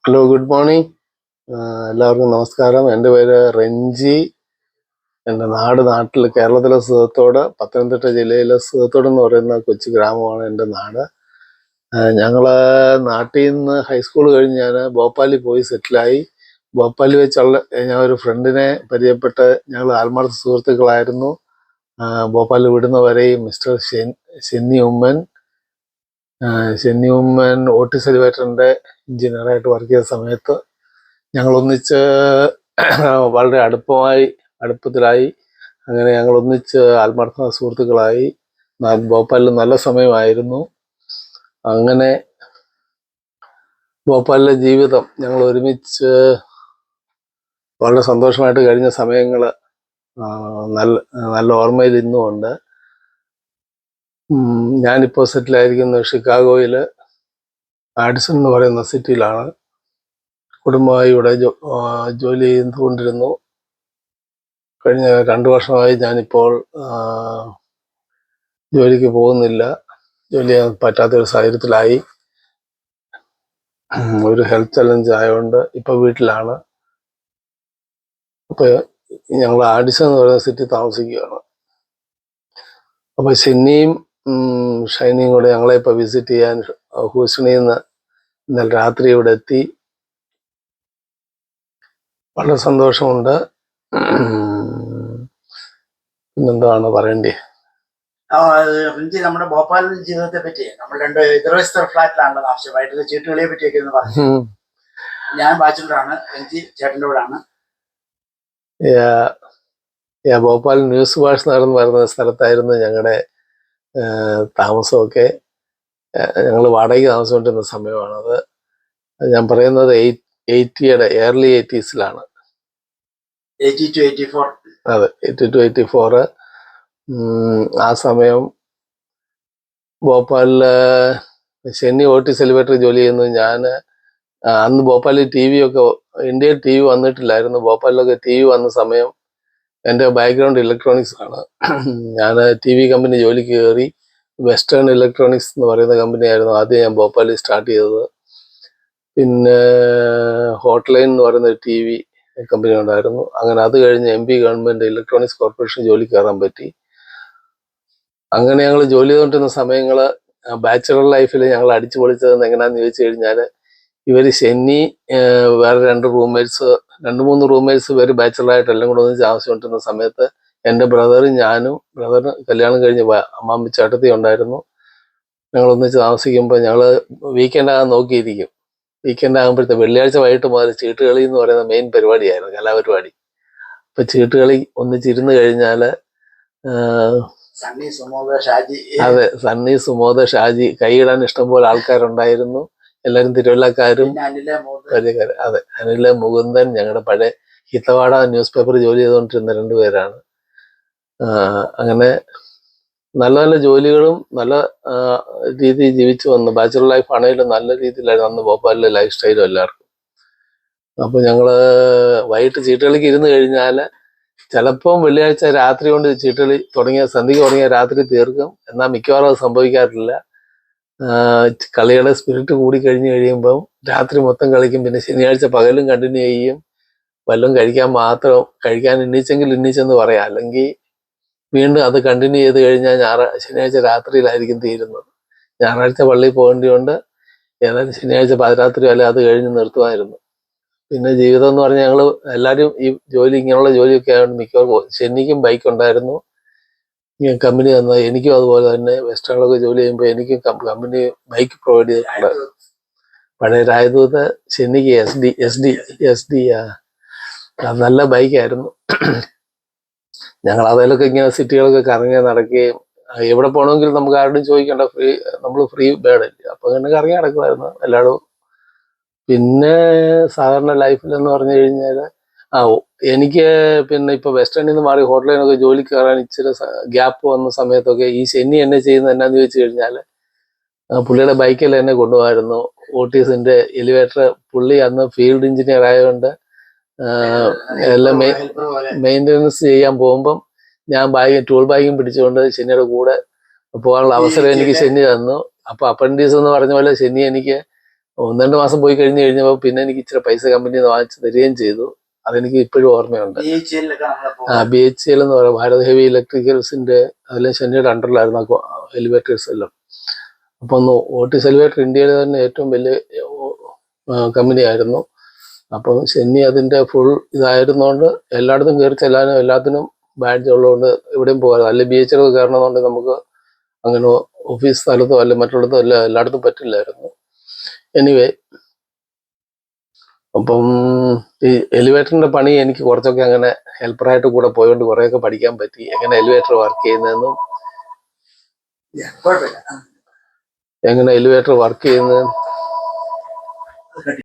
Hello, good morning. എല്ലാവർക്കും നമസ്കാരം. എൻ്റെ പേര് റെഞ്ചി. എൻ്റെ നാട്ടിൽ കേരളത്തിലെ സൂതത്തോട്, പത്തനംതിട്ട ജില്ലയിലെ സൂതത്തോട് എന്ന് പറയുന്ന കൊച്ചു ഗ്രാമമാണ് എൻ്റെ നാട്. ഞങ്ങൾ നാട്ടിൽ നിന്ന് ഹൈസ്കൂൾ കഴിഞ്ഞ് ഞാൻ ഭോപ്പാലിൽ പോയി സെറ്റിലായി. ഭോപ്പാലിൽ വെച്ചുള്ള ഞാൻ ഒരു ഫ്രണ്ടിനെ പരിചയപ്പെട്ട് ഞങ്ങൾ ആത്മാർത്ഥ സുഹൃത്തുക്കളായിരുന്നു. ഭോപ്പാലിൽ വിടുന്നവരെയും മിസ്റ്റർ ഷെന്നി ഉമ്മൻ ഓട്ടിസ് എലിവേറ്ററിൻ്റെ എഞ്ചിനീയറായിട്ട് വർക്ക് ചെയ്ത സമയത്ത് ഞങ്ങൾ ഒന്നിച്ച് വളരെ അടുപ്പത്തിലായി. അങ്ങനെ ഞങ്ങൾ ഒന്നിച്ച് ആത്മാർത്ഥ സുഹൃത്തുക്കളായി. ഭോപ്പാലിൽ നല്ല സമയമായിരുന്നു. അങ്ങനെ ഭോപ്പാലിലെ ജീവിതം ഞങ്ങൾ ഒരുമിച്ച് വളരെ സന്തോഷമായിട്ട് കഴിഞ്ഞ സമയങ്ങൾ നല്ല ഓർമ്മയിൽ ഇന്നുമുണ്ട്. ഞാനിപ്പോൾ സെറ്റിലായിരിക്കുന്നത് ഷിക്കാഗോയിൽ ആഡിസൺ എന്ന് പറയുന്ന സിറ്റിയിലാണ്. കുടുംബമായി ഇവിടെ ജോലി ചെയ്തുകൊണ്ടിരുന്നു. കഴിഞ്ഞ 2 വർഷമായി ഞാനിപ്പോൾ ജോലിക്ക് പോകുന്നില്ല. ജോലി ചെയ്യാൻ പറ്റാത്തൊരു സാഹചര്യത്തിലായി. ഒരു ഹെൽത്ത് ചലഞ്ച് ആയതുകൊണ്ട് ഇപ്പോൾ വീട്ടിലാണ്. അപ്പോൾ ഞങ്ങൾ ആഡിസൺ എന്ന് പറയുന്ന സിറ്റി താമസിക്കുകയാണ്. അപ്പോൾ ഷെന്നിയും ഷൈനിയും കൂടെ ഞങ്ങളെ ഇപ്പോൾ വിസിറ്റ് ചെയ്യാൻ ഹൂസ്റ്റണിൽ നിന്ന് ഇന്നലെ രാത്രി ഇവിടെ എത്തി. വളരെ സന്തോഷമുണ്ട്. പിന്നെന്താണ് പറയണ്ടേ? നമ്മുടെ ഭോപ്പാൽ ജീവിതത്തെ പറ്റി നമ്മൾ രണ്ട് എതിർവശത്തെ ഫ്ലാറ്റിലാണല്ലോ താമസിച്ചത്. ചീട്ടുകളിയെ പറ്റിയൊക്കെ ഒന്ന് പറഞ്ഞു. ഞാൻ ബാച്ചിലറാണ്, രഞ്ജി ചേട്ടൻ്റെ കൂടാണ്. ഭോപ്പാൽ ന്യൂസ് വാഷ് നടന്ന് വരുന്ന സ്ഥലത്തായിരുന്നു ഞങ്ങളുടെ താമസമൊക്കെ. ഞങ്ങൾ വാടകയ്ക്ക് താമസിച്ചുകൊണ്ടിരുന്ന സമയമാണത്. ഞാൻ പറയുന്നത് ഏർലി 80s. അതെ, 80 to 84. ആ സമയം ഭോപ്പാലില് ഷെന്നി ഓട്ടിസ് എലിവേറ്റർ ജോലി ചെയ്യുന്നു. ഞാൻ അന്ന് ഭോപ്പാലിൽ ഇന്ത്യയിൽ TV വന്നിട്ടില്ലായിരുന്നു. ഭോപ്പാലിലൊക്കെ TV വന്ന സമയം എൻ്റെ ബാക്ക്ഗ്രൗണ്ട് ഇലക്ട്രോണിക്സ് ആണ്. ഞാൻ TV കമ്പനി ജോലിക്ക് കയറി. വെസ്റ്റേൺ ഇലക്ട്രോണിക്സ് എന്ന് പറയുന്ന കമ്പനി ആയിരുന്നു ആദ്യം ഞാൻ ഭോപ്പാലിൽ സ്റ്റാർട്ട് ചെയ്തത്. പിന്നെ ഹോട്ട്ലൈൻ എന്ന് പറയുന്ന ഒരു TV കമ്പനി ഉണ്ടായിരുന്നു. അങ്ങനെ അത് കഴിഞ്ഞ് MP ഗവൺമെൻറ് ഇലക്ട്രോണിക്സ് കോർപ്പറേഷൻ ജോലി കയറാൻ പറ്റി. അങ്ങനെ ഞങ്ങൾ ജോലി ചെയ്തുകൊണ്ടിരുന്ന സമയങ്ങൾ ബാച്ചുലർ ലൈഫിൽ ഞങ്ങൾ അടിച്ചു പൊളിച്ചതെന്ന് എങ്ങനെയാണെന്ന് ചോദിച്ചു കഴിഞ്ഞാൽ, ഇവർ ഷെന്നി വേറെ 2-3 റൂംമേറ്റ്സ് ഇവർ ബാച്ചുലറായിട്ട് എല്ലാം കൂടെ ഒന്നിച്ച് താമസിച്ചുകൊണ്ടിരുന്ന സമയത്ത് എൻ്റെ ബ്രദറും ഞാനും, ബ്രദറിന് കല്യാണം കഴിഞ്ഞ് അമ്മാമ്മ ചേട്ടത്തി ഉണ്ടായിരുന്നു. ഞങ്ങൾ ഒന്നിച്ച് താമസിക്കുമ്പോൾ ഞങ്ങൾ വീക്കെൻഡ് ആകാൻ നോക്കിയിരിക്കും. വീക്കെൻഡ് ആകുമ്പോഴത്തെ വെള്ളിയാഴ്ച വൈകിട്ട് മുതൽ ചീട്ടുകളി എന്ന് പറയുന്ന മെയിൻ പരിപാടിയായിരുന്നു, കലാപരിപാടി. അപ്പം ചീട്ടുകളി ഒന്നിച്ചിരുന്ന് കഴിഞ്ഞാൽ അതെ, സണ്ണി, സുമോദ, ഷാജി, കൈയിടാൻ ഇഷ്ടംപോലെ ആൾക്കാരുണ്ടായിരുന്നു. എല്ലാവരും തിരുവല്ലക്കാരും പരിചയക്കാരും. അതെ, അനില, മുകുന്ദൻ, ഞങ്ങളുടെ പഴയ ഹിത്തവാട ന്യൂസ് പേപ്പർ ജോലി ചെയ്തുകൊണ്ടിരുന്ന 2 പേരാണ്. അങ്ങനെ നല്ല നല്ല ജോലികളും നല്ല രീതിയിൽ ജീവിച്ചു വന്നു. ബാച്ചുലർ ലൈഫ് ആണെങ്കിലും നല്ല രീതിയിലായിരുന്നു അന്ന് ഭോപ്പാലിലെ ലൈഫ് സ്റ്റൈലും എല്ലാവർക്കും. അപ്പോൾ ഞങ്ങൾ വൈകിട്ട് ചീട്ടുകളിക്ക് ഇരുന്ന് കഴിഞ്ഞാൽ ചിലപ്പം വെള്ളിയാഴ്ച രാത്രി കൊണ്ട് ചീട്ടുകളി സന്ധ്യക്ക് തുടങ്ങിയ രാത്രി തീർക്കും. എന്നാൽ മിക്കവാറും അത് സംഭവിക്കാറില്ല. കളിയുടെ സ്പിരിറ്റ് കൂടി കഴിഞ്ഞ് കഴിയുമ്പം രാത്രി മൊത്തം കളിക്കും. പിന്നെ ശനിയാഴ്ച പകലും കണ്ടിന്യൂ ചെയ്യും. വല്ലതും കഴിക്കാൻ എണ്ണീച്ചെന്ന് പറയാം. അല്ലെങ്കിൽ വീണ്ടും അത് കണ്ടിന്യൂ ചെയ്ത് കഴിഞ്ഞാൽ ശനിയാഴ്ച രാത്രിയിലായിരിക്കും തീരുന്നത്. ഞായറാഴ്ച പള്ളിയിൽ പോകേണ്ടതുകൊണ്ട് ഏതായാലും ശനിയാഴ്ച പാതിരാത്രി വരെ അത് കഴിഞ്ഞ് നിർത്തുമായിരുന്നു. പിന്നെ ജീവിതം എന്ന് പറഞ്ഞാൽ ഞങ്ങൾ എല്ലാവരും ഈ ഇങ്ങനെയുള്ള ജോലിയൊക്കെ ആയതുകൊണ്ട് മിക്കവാറും ഷെന്നിക്കും ബൈക്ക് ഉണ്ടായിരുന്നു. കമ്പനി തന്നത് എനിക്കും അതുപോലെ തന്നെ വെസ്റ്റേണിലൊക്കെ ജോലി ചെയ്യുമ്പോൾ എനിക്കും കമ്പനി ബൈക്ക് പ്രൊവൈഡ് ചെയ്തിട്ടുണ്ടായിരുന്നു. പഴയ രാജ്ദൂത് ഷെന്നിക്ക് എസ് ഡി നല്ല ബൈക്കായിരുന്നു. ഞങ്ങൾ അതിലൊക്കെ ഇങ്ങനെ സിറ്റികളൊക്കെ കറങ്ങി നടക്കുകയും എവിടെ പോകണമെങ്കിലും നമുക്ക് ആരോടും ചോദിക്കേണ്ട, നമ്മൾ ഫ്രീ ബേഡല്ലേ. അപ്പോൾ അങ്ങനെ കറങ്ങി നടക്കുമായിരുന്നു എല്ലായിടവും. പിന്നെ സാധാരണ ലൈഫിലെന്ന് പറഞ്ഞു കഴിഞ്ഞാൽ എനിക്ക് പിന്നെ ഇപ്പോൾ വെസ്റ്റേണിൽ നിന്ന് മാറി ഹോട്ടലിനൊക്കെ ജോലി കയറാൻ ഇച്ചിരി ഗ്യാപ്പ് വന്ന സമയത്തൊക്കെ ഈ ഷെന്നി എന്നെ ചെയ്യുന്നത് എന്നാന്ന് ചോദിച്ചു കഴിഞ്ഞാൽ, പുള്ളിയുടെ ബൈക്കിൽ എന്നെ കൊണ്ടുപോകായിരുന്നു. ഓട്ടീസിൻ്റെ എലിവേറ്റർ പുള്ളി അന്ന് ഫീൽഡ് എഞ്ചിനീയർ ആയതുകൊണ്ട് എല്ലാം മെയിൻ്റനൻസ് ചെയ്യാൻ പോകുമ്പം ഞാൻ ടൂൾ ബാഗും പിടിച്ചുകൊണ്ട് ഷെന്നിയുടെ കൂടെ പോകാനുള്ള അവസരം എനിക്ക് ഷെന്നി തന്നു. അപ്പോൾ അപ്പൻഡീസ് എന്ന് പറഞ്ഞ പോലെ ഷെന്നി എനിക്ക് 1-2 മാസം പോയി കഴിഞ്ഞപ്പോൾ പിന്നെ എനിക്ക് ഇച്ചിരി പൈസ കമ്പനിയിൽ നിന്ന് വാങ്ങിച്ച് തരികയും ചെയ്തു. അതെനിക്ക് ഇപ്പോഴും ഓർമ്മയുണ്ട്. BHEL-ലൊക്കെ നമ്മള് ആ BHEL എന്ന് പറയുന്നത് ഭാരത് ഹെവി ഇലക്ട്രിക്കൽസിന്റെ അതിലെ ശനിയുടെ അണ്ടറിലായിരുന്നു എലിവേറ്റേഴ്സ് എല്ലാം. അപ്പൊ ഒന്ന് ഓട്ടിസ് എലിവേറ്റർ ഇന്ത്യയിലെ തന്നെ ഏറ്റവും വലിയ കമ്പനി ആയിരുന്നു. അപ്പം ശനി അതിന്റെ ഫുൾ ഇതായിരുന്നോണ്ട് എല്ലായിടത്തും കയറി ചെല്ലാനും എല്ലാത്തിനും ബാഡ്ജ് ഉള്ളതുകൊണ്ട് എവിടെയും പോകാതെ, അല്ലെ BHEL കയറണമെന്നുണ്ട് നമുക്ക് അങ്ങനെ ഓഫീസ് സ്ഥലത്തോ അല്ലെ മറ്റുള്ളതോ അല്ല എല്ലായിടത്തും പറ്റില്ലായിരുന്നു. എനിവേ, അപ്പം ഈ എലിവേറ്ററിന്റെ പണി എനിക്ക് കുറച്ചൊക്കെ അങ്ങനെ ഹെൽപ്പറായിട്ട് കൂടെ പോയോണ്ട് കുറെയൊക്കെ പഠിക്കാൻ പറ്റി. എങ്ങനെ എലിവേറ്റർ വർക്ക് ചെയ്യുന്നതെന്നും കുഴപ്പമില്ല. എങ്ങനെ എലിവേറ്റർ വർക്ക് ചെയ്യുന്നതെന്നും